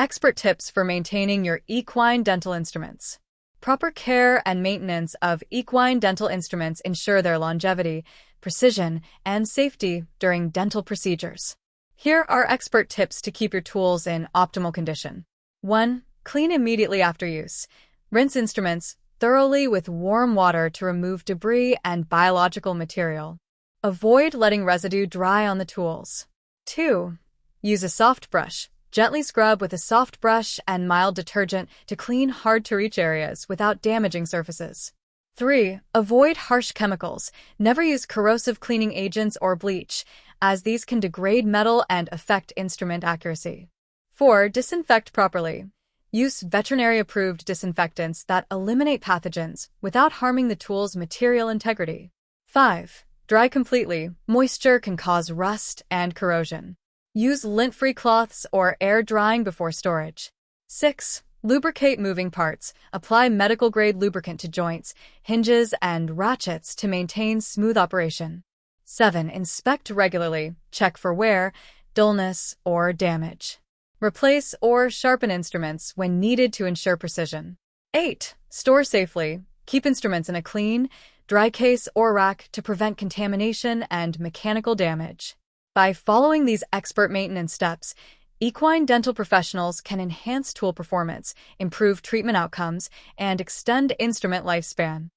Expert tips for maintaining your equine dental instruments. Proper care and maintenance of equine dental instruments ensure their longevity, precision, and safety during dental procedures. Here are expert tips to keep your tools in optimal condition. 1. Clean immediately after use. Rinse instruments thoroughly with warm water to remove debris and biological material. Avoid letting residue dry on the tools. 2. Use a soft brush. Gently scrub with a soft brush and mild detergent to clean hard-to-reach areas without damaging surfaces. 3. Avoid harsh chemicals. Never use corrosive cleaning agents or bleach, as these can degrade metal and affect instrument accuracy. 4. Disinfect properly. Use veterinary-approved disinfectants that eliminate pathogens without harming the tool's material integrity. 5. Dry completely. Moisture can cause rust and corrosion. Use lint-free cloths or air drying before storage. 6. Lubricate moving parts. Apply medical-grade lubricant to joints, hinges, and ratchets to maintain smooth operation. 7. Inspect regularly. Check for wear, dullness, or damage. Replace or sharpen instruments when needed to ensure precision. 8. Store safely. Keep instruments in a clean, dry case or rack to prevent contamination and mechanical damage. By following these expert maintenance steps, equine dental professionals can enhance tool performance, improve treatment outcomes, and extend instrument lifespan.